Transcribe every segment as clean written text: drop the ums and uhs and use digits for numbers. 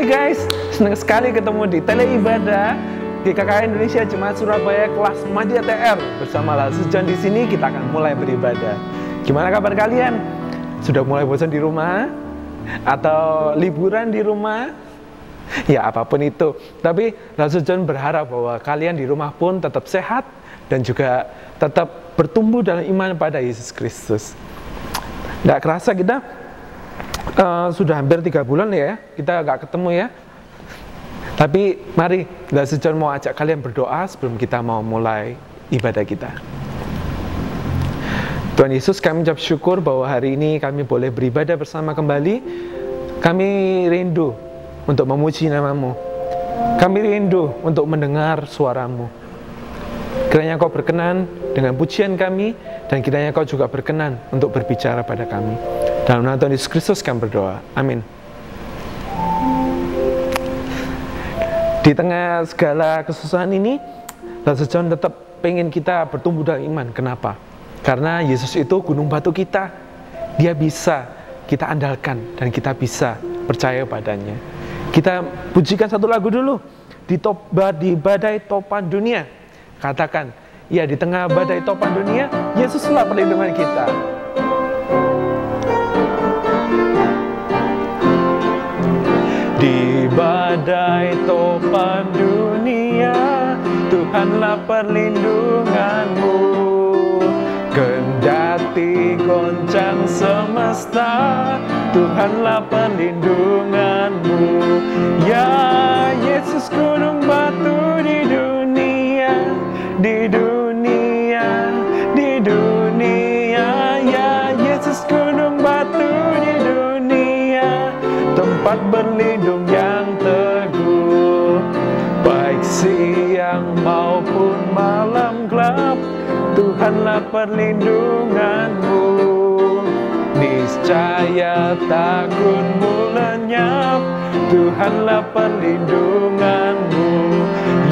guys, senang sekali ketemu di Tele Ibadah GKKI Indonesia Jemaat Surabaya kelas Madya TR bersama Lasu John. Di sini kita akan mulai beribadah. Gimana kabar kalian? Sudah mulai bosan di rumah atau liburan di rumah? Ya apapun itu. Tapi Lasu John berharap bahwa kalian di rumah pun tetap sehat dan juga tetap bertumbuh dalam iman pada Yesus Kristus. Nggak kerasa kita sudah hampir 3 bulan ya kita nggak ketemu ya. Tapi mari Lasu John mau ajak kalian berdoa sebelum kita mau mulai ibadah kita. Tuhan Yesus, kami ucap syukur bahwa hari ini kami boleh beribadah bersama kembali. Kami rindu untuk memuji nama-Mu. Kami rindu untuk mendengar suara-Mu. Kiranya Kau berkenan dengan pujian kami, dan kiranya Kau juga berkenan untuk berbicara pada kami. Dalam nama Tuhan Yesus Kristus kami berdoa. Amin. Di tengah segala kesusahan ini, Lasu John tetap pengen kita bertumbuh dalam iman. Kenapa? Karena Yesus itu gunung batu kita. Dia bisa kita andalkan dan kita bisa percaya padanya. Kita pujikan satu lagu dulu. Di badai topan dunia. Katakan, ya di tengah badai topan dunia, Yesuslah perlindungan kita. Di badai topan dunia, Tuhanlah perlindunganmu. Kendati goncang semesta, Tuhanlah perlindunganmu. Ya Yesus gunung batu di dunia, di dunia, di dunia. Ya Yesus gunung batu di dunia, tempat berlindung yang teguh. Baik siang maupun malam gelap, Tuhanlah perlindunganmu. Niscaya takutmu lenyap, Tuhanlah perlindunganmu.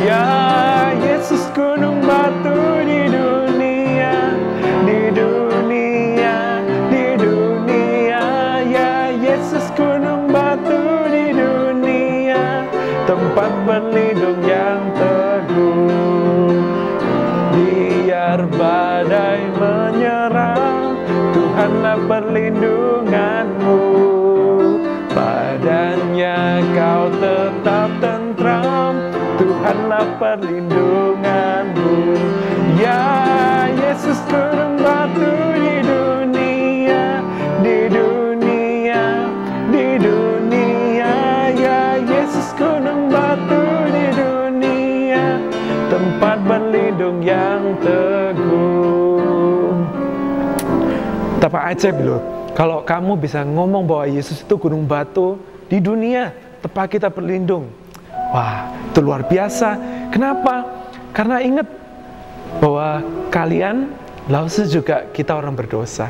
Ya Yesus gunung batu di dunia, di dunia, di dunia. Ya Yesus gunung batu di dunia, tempat berlindung yang teguh. Biar badai menyerang, Tuhanlah perlindunganmu. Padanya kau tetap tentram, Tuhanlah perlindunganmu. Ya Yesus gunung batu di dunia, di dunia, di dunia. Ya Yesus gunung batu di dunia, tempat berlindung yang teguh. Betapa ajaib loh kalau kamu bisa ngomong bahwa Yesus itu gunung batu di dunia, tempat kita berlindung. Wah, itu luar biasa. Kenapa? Karena ingat bahwa kalian, Lasu juga kita orang berdosa.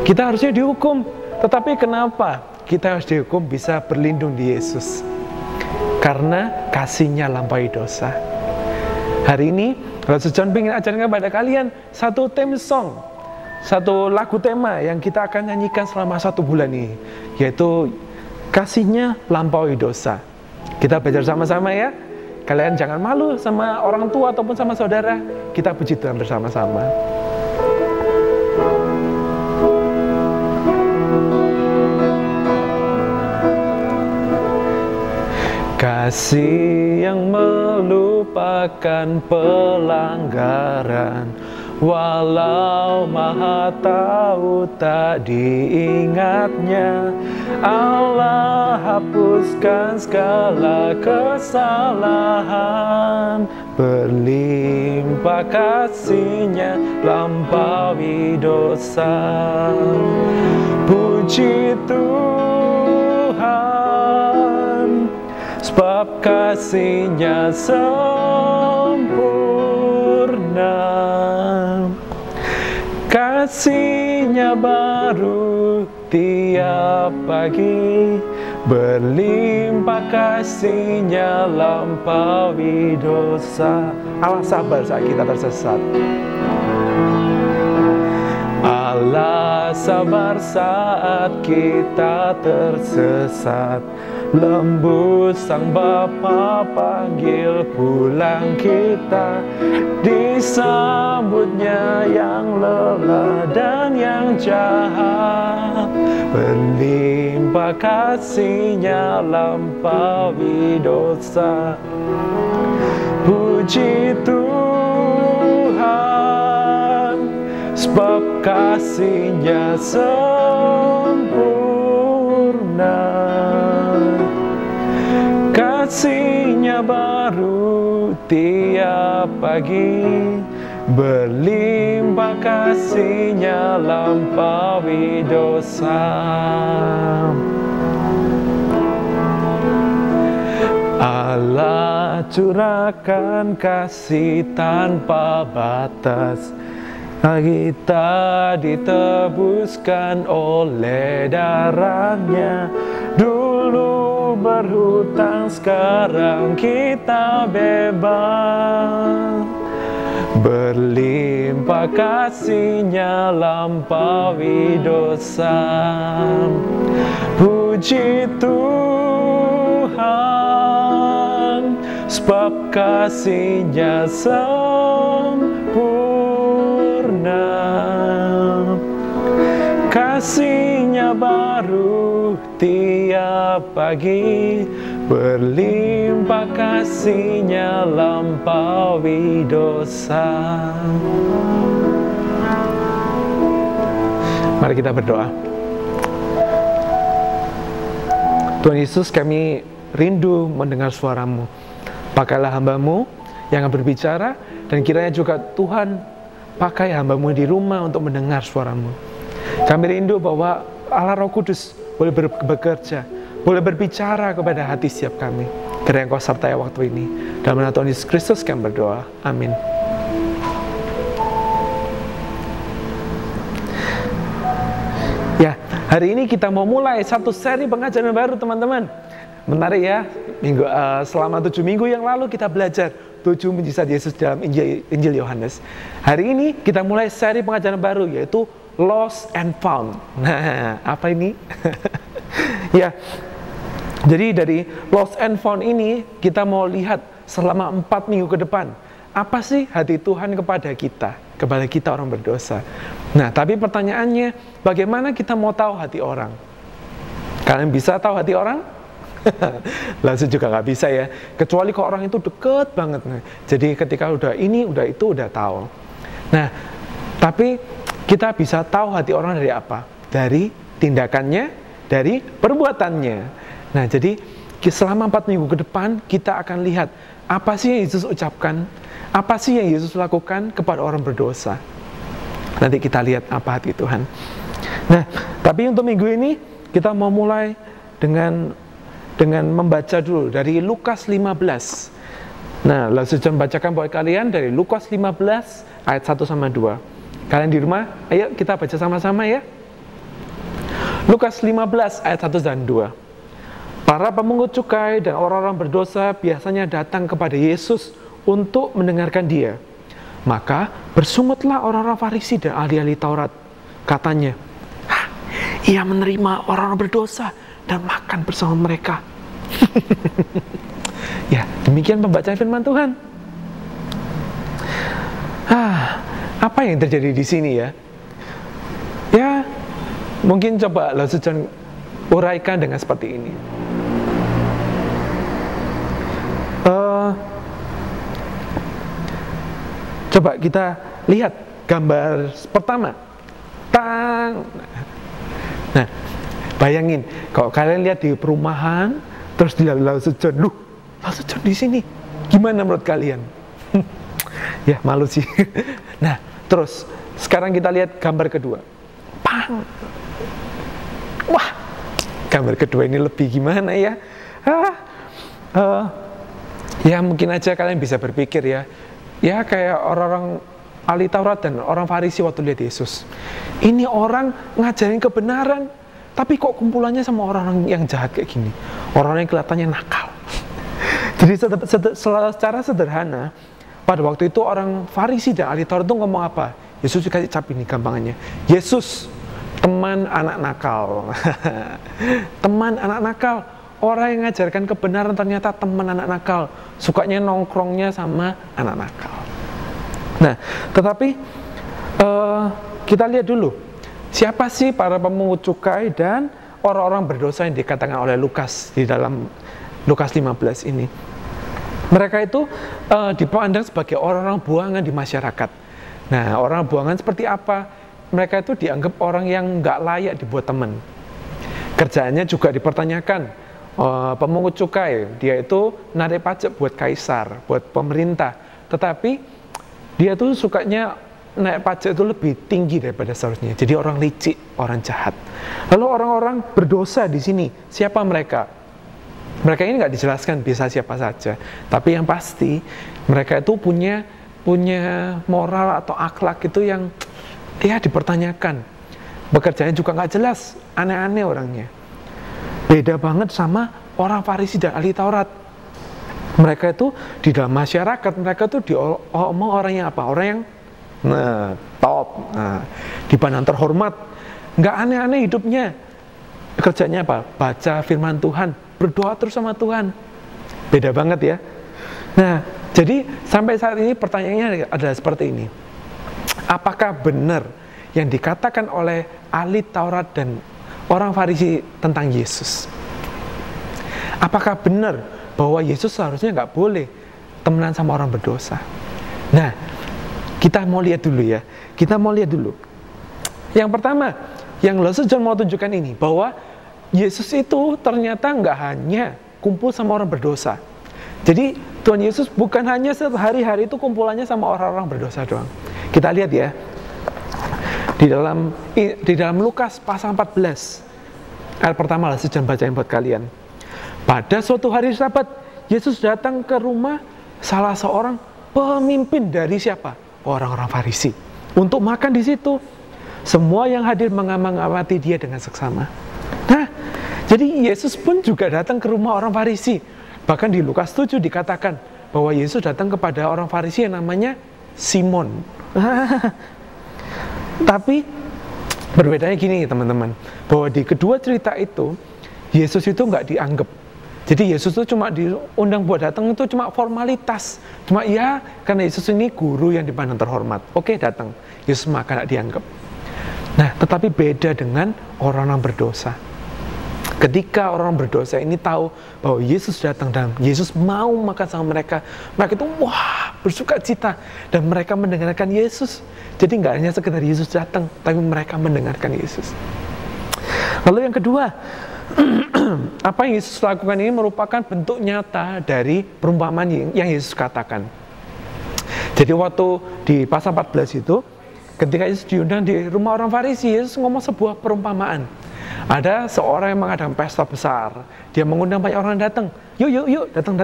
Kita harusnya dihukum. Tetapi kenapa kita harus dihukum bisa berlindung di Yesus? Karena kasih-Nya lampaui dosa. Hari ini Lasu John ingin ajarkan kepada kalian satu theme song, satu lagu tema yang kita akan nyanyikan selama 1 bulan ini, yaitu kasih-Nya lampaui dosa. Kita belajar sama-sama ya. Kalian jangan malu sama orang tua ataupun sama saudara. Kita puji Tuhan bersama-sama. Kasih yang melupakan pelanggaran, walau Maha Tahu tak diingatnya. Allah hapuskan segala kesalahan, berlimpah kasih-Nya lampaui dosa. Puji Tuhan, sebab kasih-Nya sempurna. Kasih-Nya baru tiap pagi, berlimpah kasih-Nya lampaui dosa. Allah sabar saat kita tersesat. Allah sabar saat kita tersesat. lembut Sang Bapa panggil pulang kita, disambutnya yang lelah dan yang jahat. Berlimpah kasih-Nya lampaui dosa. Puji Tuhan, sebab kasih-Nya sempurna. Kasih-Nya baru tiap pagi, berlimpah kasih-Nya lampaui dosa. Allah curahkan kasih tanpa batas, kita ditebuskan oleh darah-Nya. Dulu berhutang, sekarang kita bebas. Berlimpah kasih-Nya lampaui dosa. Puji Tuhan, sebab kasih-Nya sempurna. Kasih-Nya baru tiap pagi, berlimpah kasih-Nya lampaui dosa. Mari kita berdoa. Tuhan Yesus, kami rindu mendengar suara-Mu. Pakailah hamba-Mu yang akan berbicara, dan kiranya juga Tuhan pakai hamba-Mu di rumah untuk mendengar suara-Mu. Kami rindu bahwa Allah Roh Kudus boleh bekerja, boleh berbicara kepada hati setiap kami. Kiranya Engkau sertai waktu ini. Dalam nama Tuhan Yesus Kristus kami berdoa. Amin. Ya, hari ini kita mau mulai satu seri pengajaran baru, teman-teman. Menarik ya, selama 7 minggu yang lalu kita belajar 7 mujizat Yesus dalam Injil Yohanes. Hari ini kita mulai seri pengajaran baru, yaitu Lost and Found. Nah, apa ini? Ya, jadi dari Lost and Found ini kita mau lihat selama 4 minggu ke depan, apa sih hati Tuhan kepada kita orang berdosa. Nah, tapi pertanyaannya, bagaimana kita mau tahu hati orang? Kalian bisa tahu hati orang? Langsung juga nggak bisa ya, kecuali kalau orang itu deket banget. Nah, jadi ketika udah ini, udah itu, udah tahu. Nah, tapi kita bisa tahu hati orang dari apa? Dari tindakannya, dari perbuatannya. Nah, jadi selama 4 minggu ke depan kita akan lihat apa sih yang Yesus ucapkan, apa sih yang Yesus lakukan kepada orang berdosa. Nanti kita lihat apa hati Tuhan. Nah, tapi untuk minggu ini kita mau mulai dengan membaca dulu dari Lukas 15. Nah, langsung bacakan buat kalian dari Lukas 15 ayat 1 sama 2. Kalian di rumah, ayo kita baca sama-sama ya. Lukas 15 ayat 1 dan 2. Para pemungut cukai dan orang-orang berdosa biasanya datang kepada Yesus untuk mendengarkan Dia. Maka bersungutlah orang-orang Farisi dan ahli-ahli Taurat. Katanya, Ia menerima orang-orang berdosa dan makan bersama mereka. Ya, demikian pembacaan firman Tuhan. Apa yang terjadi di sini ya? Ya, mungkin coba langsung uraikan dengan seperti ini. Coba kita lihat gambar pertama. Nah, bayangin kalau kalian lihat di perumahan, terus di langsung di sini, gimana menurut kalian? Ya, malu sih. Nah, terus sekarang kita lihat gambar kedua. Wah, gambar kedua ini lebih gimana ya? Ya mungkin aja kalian bisa berpikir ya kayak orang-orang ahli Taurat dan orang Farisi waktu lihat Yesus. Ini orang ngajarin kebenaran, tapi kok kumpulannya sama orang-orang yang jahat kayak gini, orang-orang yang kelihatannya nakal. Jadi secara sederhana, pada waktu itu orang Farisi dan ahli Taurat itu ngomong apa? Yesus dikasih cap ini gampangannya. Yesus, teman anak nakal. Teman anak nakal. orang yang ngajarkan kebenaran ternyata teman anak nakal, sukanya nongkrongnya sama anak nakal. Nah, tetapi kita lihat dulu, siapa sih para pemungut cukai dan orang-orang berdosa yang dikatakan oleh Lukas di dalam Lukas 15 ini. Mereka itu dipandang sebagai orang-orang buangan di masyarakat. Nah, orang buangan seperti apa? Mereka itu dianggap orang yang nggak layak dibuat teman. Kerjaannya juga dipertanyakan. Pemungut cukai, dia itu narik pajak buat kaisar, buat pemerintah. Tetapi dia tuh sukanya naik pajak itu lebih tinggi daripada seharusnya. Jadi orang licik, orang jahat. Lalu orang-orang berdosa di sini, siapa mereka? Mereka ini nggak dijelaskan, bisa siapa saja. Tapi yang pasti mereka itu punya moral atau akhlak itu yang ya dipertanyakan. Bekerjanya juga nggak jelas, aneh-aneh orangnya. Beda banget sama orang Farisi dan ahli Taurat. Mereka itu di dalam masyarakat, mereka itu diomong orang yang apa? Orang yang top, dipandang terhormat, nggak aneh-aneh hidupnya. Kerjanya apa? Baca firman Tuhan, berdoa terus sama Tuhan. Beda banget ya. Nah, jadi sampai saat ini pertanyaannya adalah seperti ini. Apakah benar yang dikatakan oleh ahli Taurat dan orang Farisi tentang Yesus? Apakah benar bahwa Yesus seharusnya nggak boleh temenan sama orang berdosa? Nah, kita mau lihat dulu ya. Kita mau lihat dulu. Yang pertama, yang Rasul John mau tunjukkan ini, bahwa Yesus itu ternyata nggak hanya kumpul sama orang berdosa. Jadi Tuhan Yesus bukan hanya sehari-hari itu kumpulannya sama orang-orang berdosa doang. Kita lihat ya, di dalam Lukas pasal 14 ayat pertama, Rasul John bacain buat kalian. Pada suatu hari Sabat, Yesus datang ke rumah salah seorang pemimpin dari siapa? Orang-orang Farisi, untuk makan di situ. Semua yang hadir mengamati dia dengan seksama. Nah, jadi Yesus pun juga datang ke rumah orang Farisi. Bahkan di Lukas 7 dikatakan bahwa Yesus datang kepada orang Farisi yang namanya Simon. Tapi berbedanya gini teman-teman, bahwa di kedua cerita itu Yesus itu nggak dianggap. Jadi Yesus itu cuma diundang buat datang itu cuma formalitas. Cuma ya, karena Yesus ini guru yang dipandang terhormat. Oke, datang. Yesus makan, nggak dianggap. Nah, tetapi beda dengan orang-orang berdosa. Ketika orang berdosa ini tahu bahwa Yesus datang dan Yesus mau makan sama mereka, mereka itu wah, bersuka cita, dan mereka mendengarkan Yesus. Jadi nggak hanya sekedar Yesus datang, tapi mereka mendengarkan Yesus. Lalu yang kedua, apa yang Yesus lakukan ini merupakan bentuk nyata dari perumpamaan yang Yesus katakan. Jadi waktu di pasal 14 itu, ketika Yesus diundang di rumah orang Farisi, Yesus ngomong sebuah perumpamaan. Ada seorang yang mengadakan pesta besar, dia mengundang banyak orang datang. Yuk, datang.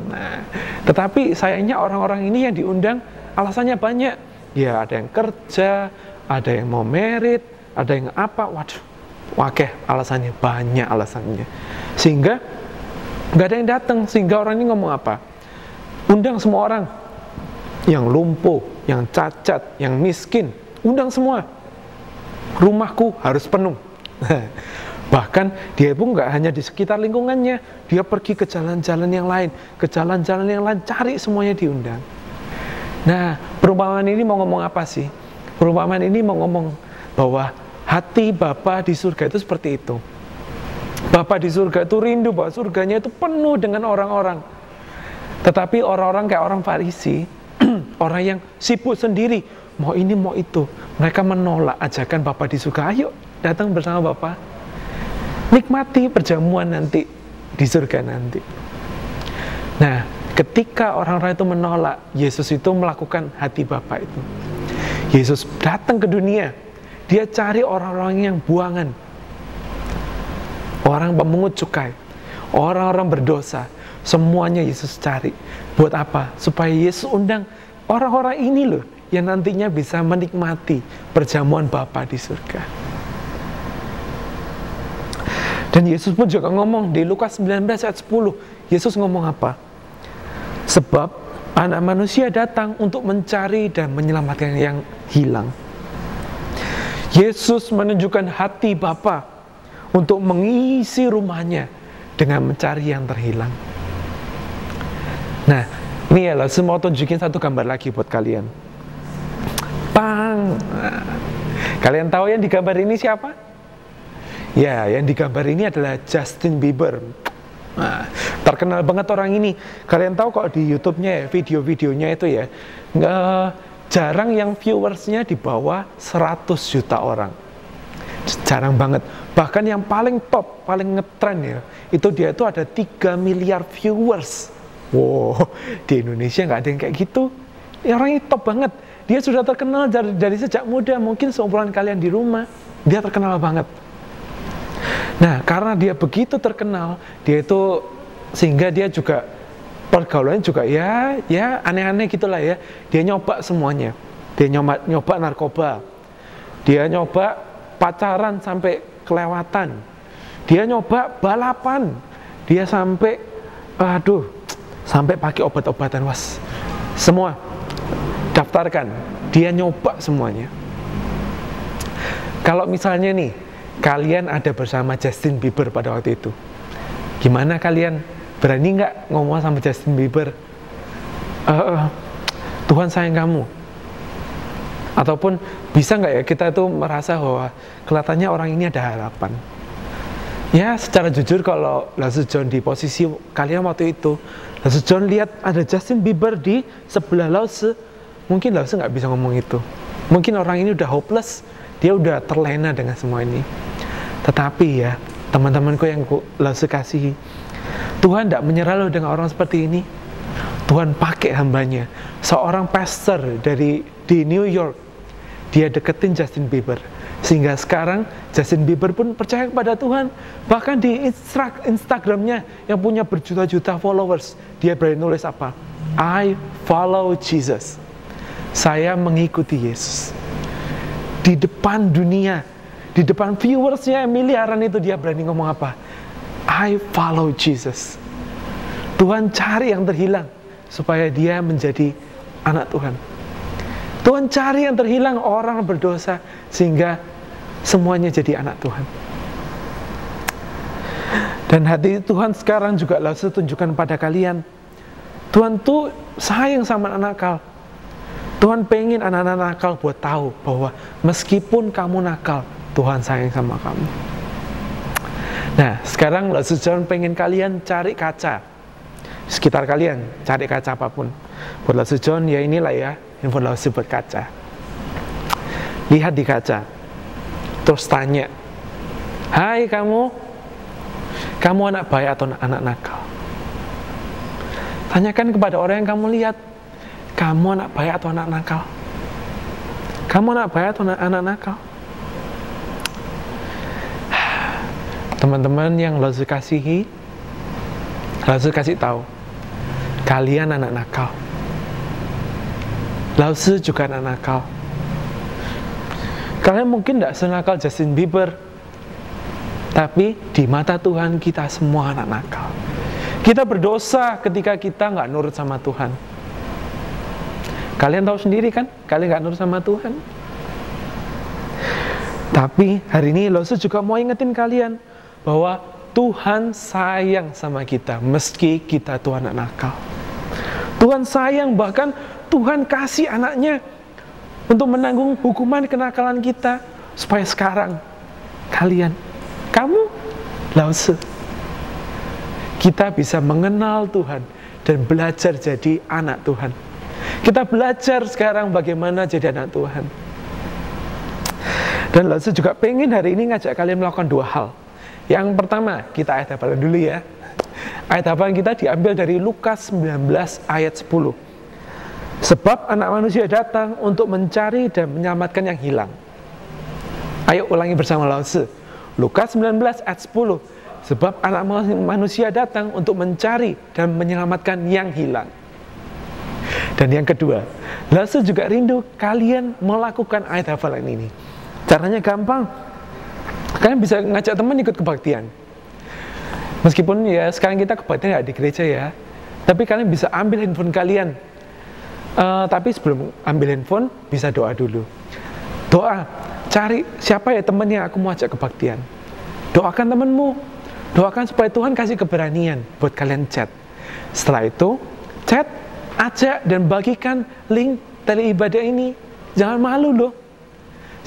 Nah, tetapi sayangnya orang-orang ini yang diundang alasannya banyak. Ya, ada yang kerja, ada yang mau merit, ada yang apa. Waduh, alasannya banyak alasannya. Sehingga nggak ada yang datang. Sehingga orang ini ngomong apa? Undang semua orang, yang lumpuh, yang cacat, yang miskin, undang semua. Rumahku harus penuh. Bahkan dia pun nggak hanya di sekitar lingkungannya, dia pergi ke jalan-jalan yang lain, cari semuanya diundang. Nah, perumpamaan ini mau ngomong apa sih? Perumpamaan ini mau ngomong bahwa hati Bapa di surga itu seperti itu. Bapa di surga itu rindu bahwa surganya itu penuh dengan orang-orang. Tetapi orang-orang kayak orang Farisi, orang yang sibuk sendiri, mau ini mau itu, mereka menolak ajakan Bapa di surga. Ayo datang bersama Bapa, nikmati perjamuan nanti di surga nanti. Nah, ketika orang-orang itu menolak, Yesus itu melakukan hati Bapa itu. Yesus datang ke dunia, dia cari orang-orang yang buangan, orang pemungut cukai, orang-orang berdosa, semuanya Yesus cari. Buat apa? Supaya Yesus undang orang-orang ini loh, yang nantinya bisa menikmati perjamuan Bapa di surga. Dan Yesus pun juga ngomong di Lukas 19 ayat 10. Yesus ngomong apa? Sebab anak manusia datang untuk mencari dan menyelamatkan yang hilang. Yesus menunjukkan hati Bapa untuk mengisi rumahnya dengan mencari yang terhilang. Nah, ini ya, Laozi mau tunjukin satu gambar lagi buat kalian. Pang! Nah, kalian tahu yang digambar ini siapa? Ya, yang digambar ini adalah Justin Bieber. Nah, terkenal banget orang ini. Kalian tahu kalau di YouTube-nya ya, video-videonya itu ya, jarang yang viewersnya di bawah 100 juta orang. Jarang banget. Bahkan yang paling top, paling ngetren ya, itu dia itu ada 3 miliar viewers. Wow, di Indonesia nggak ada yang kayak gitu. Ya, orang ini top banget. Dia sudah terkenal dari sejak muda. Mungkin seumuran kalian di rumah, dia terkenal banget. Nah, karena dia begitu terkenal, dia itu sehingga dia juga pergaulannya juga ya aneh-aneh gitulah ya. Dia nyoba semuanya. Dia nyoba narkoba. Dia nyoba pacaran sampai kelewatan. Dia nyoba balapan. Dia sampai sampai pakai obat-obatan, was. Semua daftarkan. Dia nyoba semuanya. Kalau misalnya nih, kalian ada bersama Justin Bieber pada waktu itu, gimana kalian? Berani nggak ngomong sama Justin Bieber, Tuhan sayang kamu? Ataupun bisa nggak ya kita itu merasa bahwa kelihatannya orang ini ada harapan? Ya, secara jujur kalau Laozi John di posisi kalian waktu itu, Laozi John lihat ada Justin Bieber di sebelah Laozi, mungkin Laozi nggak bisa ngomong itu. Mungkin orang ini udah hopeless, dia udah terlena dengan semua ini. Tetapi ya, teman-temanku yang Laozi kasihi, Tuhan tidak menyerah loh dengan orang seperti ini. Tuhan pakai hambanya, seorang pastor di New York. Dia deketin Justin Bieber, sehingga sekarang Justin Bieber pun percaya kepada Tuhan. Bahkan di Instagramnya yang punya berjuta-juta followers, dia berani nulis apa? I follow Jesus. Saya mengikuti Yesus. Di depan dunia, di depan viewersnya miliaran itu, dia berani ngomong apa? I follow Jesus. Tuhan cari yang terhilang supaya dia menjadi anak Tuhan. Tuhan cari yang terhilang, orang berdosa, sehingga semuanya jadi anak Tuhan. Dan hati Tuhan sekarang juga Laozi tunjukkan pada kalian. Tuhan tuh sayang sama anak nakal. Tuhan pengen anak-anak nakal buat tahu bahwa meskipun kamu nakal, Tuhan sayang sama kamu. Nah, sekarang Laozi John pengen kalian cari kaca sekitar kalian, cari kaca apapun. Buat Laozi John, ya inilah ya, handphone Laozi buat kaca. Lihat di kaca, terus tanya, hai kamu anak baik atau anak nakal? Tanyakan kepada orang yang kamu lihat, kamu anak baik atau anak nakal? Kamu anak baik atau anak nakal? Teman-teman yang Laozi kasihi, Laozi kasih tahu, kalian anak nakal. Laozi juga anak nakal. Kalian mungkin tidak senakal Justin Bieber, tapi di mata Tuhan kita semua anak nakal. Kita berdosa ketika kita nggak nurut sama Tuhan. Kalian tahu sendiri kan, kalian nggak nurut sama Tuhan. Tapi hari ini Laozi juga mau ingetin kalian bahwa Tuhan sayang sama kita meski kita tuh anak nakal. Tuhan sayang, bahkan Tuhan kasih anaknya untuk menanggung hukuman kenakalan kita, supaya sekarang kamu Laozi, kita bisa mengenal Tuhan dan belajar jadi anak Tuhan. Kita belajar sekarang bagaimana jadi anak Tuhan. Dan Laozi juga pengen hari ini ngajak kalian melakukan 2 hal. Yang pertama, kita ayat hafalan dulu ya. Ayat hafalan kita diambil dari Lukas 19 ayat 10. Sebab anak manusia datang untuk mencari dan menyelamatkan yang hilang. Ayo ulangi bersama Laozi. Lukas 19 ayat 10. Sebab anak manusia datang untuk mencari dan menyelamatkan yang hilang. Dan yang kedua, Laozi juga rindu kalian melakukan ayat hafalan ini. Caranya gampang. Kalian bisa ngajak teman ikut kebaktian. Meskipun ya sekarang kita kebaktian nggak di gereja ya, tapi kalian bisa ambil handphone kalian. Tapi sebelum ambil handphone, bisa doa dulu. Doa, cari siapa ya teman yang aku mau ajak kebaktian. Doakan temanmu, Doakan supaya Tuhan kasih keberanian buat kalian chat. Setelah itu, chat, ajak dan bagikan link teleibadah ini. Jangan malu loh.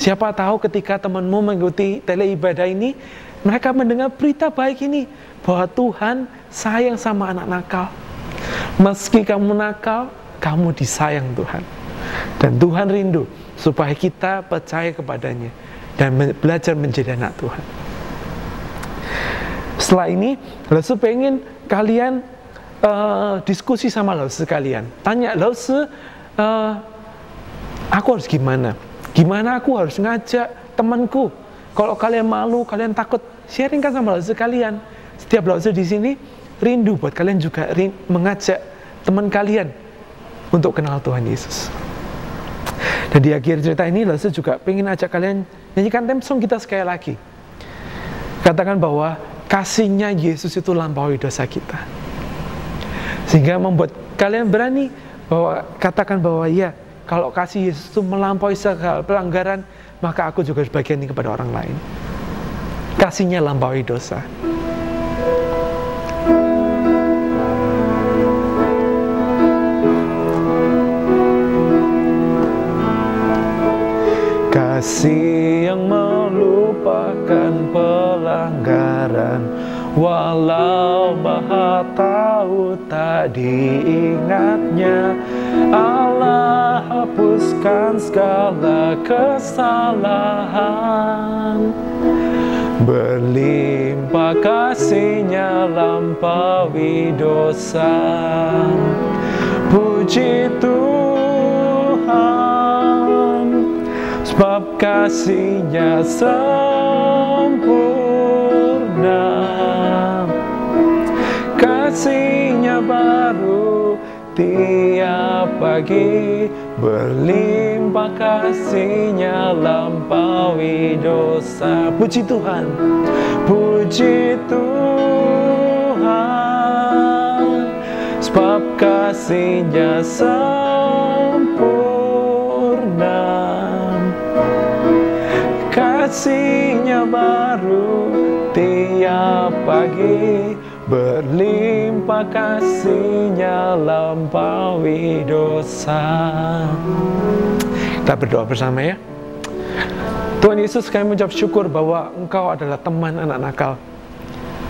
Siapa tahu ketika temanmu mengikuti teleibadah ini, mereka mendengar berita baik ini, bahwa Tuhan sayang sama anak nakal. Meski kamu nakal, kamu disayang Tuhan. Dan Tuhan rindu supaya kita percaya kepadanya dan belajar menjadi anak Tuhan. Setelah ini, Laosu pengen kalian diskusi sama Laosu kalian. Tanya Laosu, aku harus gimana? Gimana aku harus ngajak temanku? Kalau kalian malu, kalian takut, sharingkan sama Laosu kalian. Setiap Laosu di sini rindu buat kalian juga mengajak teman kalian untuk kenal Tuhan Yesus. Dan di akhir cerita ini, Laosu juga pengen ajak kalian nyanyikan theme song kita sekali lagi. Katakan bahwa kasihnya Yesus itu lampaui dosa kita. Sehingga membuat kalian berani bahwa katakan bahwa ya, kalau kasih Yesus itu melampaui segala pelanggaran, maka aku juga harus bagian ini kepada orang lain. Kasihnya lampaui dosa. Kasih yang melupakan pelanggaran, walau Maha tahu tak diingatnya. Allah hapuskan segala kesalahan, berlimpah kasihnya lampaui dosa. Puji Tuhan, sebab kasihnya sempurna, kasihnya baru tiap pagi, berlimpah kasihnya lampaui dosa. Puji Tuhan, puji Tuhan, sebab kasihnya sempurna, kasihnya baru tiap pagi, berlimpah kasihnya lampaui dosa. Kita berdoa bersama ya. Tuhan Yesus, kami mengucap syukur bahwa Engkau adalah teman anak nakal.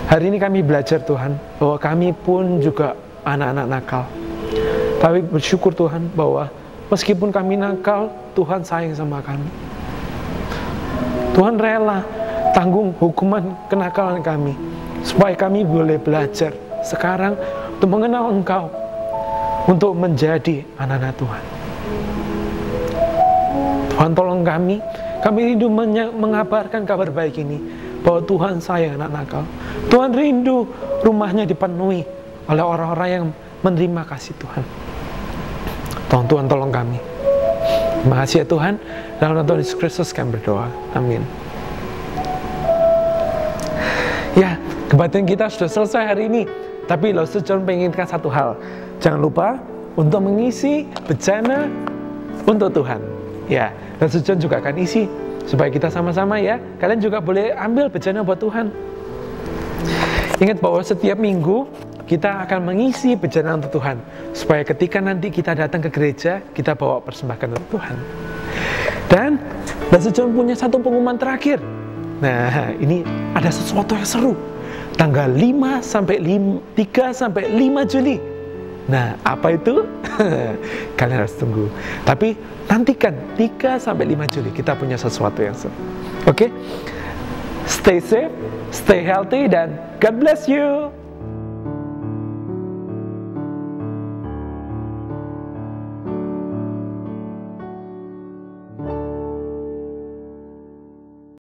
Hari ini kami belajar Tuhan, bahwa kami pun juga anak-anak nakal. Tapi bersyukur Tuhan bahwa meskipun kami nakal, Tuhan sayang sama kami. Tuhan rela tanggung hukuman kenakalan kami, supaya kami boleh belajar sekarang untuk mengenal Engkau, untuk menjadi anak-anak Tuhan. Tuhan tolong kami rindu mengabarkan kabar baik ini, bahwa Tuhan sayang anak nakal. Tuhan rindu rumahnya dipenuhi oleh orang-orang yang menerima kasih Tuhan. Tuhan tolong kami. Terima kasih ya Tuhan. Dalam nama Tuhan Yesus Kristus kami berdoa. Amin. Ya, kebaktian kita sudah selesai hari ini. Tapi Laosu cuma menginginkan satu hal. Jangan lupa untuk mengisi bejana untuk Tuhan. Ya, Laosu juga akan isi supaya kita sama-sama ya. Kalian juga boleh ambil bejana buat Tuhan. Ingat bahwa setiap minggu kita akan mengisi bejana untuk Tuhan, supaya ketika nanti kita datang ke gereja, kita bawa persembahan untuk Tuhan. Dan Laosu punya satu pengumuman terakhir. Nah, ini ada sesuatu yang seru. Tanggal 3 sampai 5 Juli. Nah, apa itu? Kalian harus tunggu. Tapi nantikan 3 sampai 5 Juli kita punya sesuatu yang seru. Oke? Stay safe, stay healthy, dan God bless you.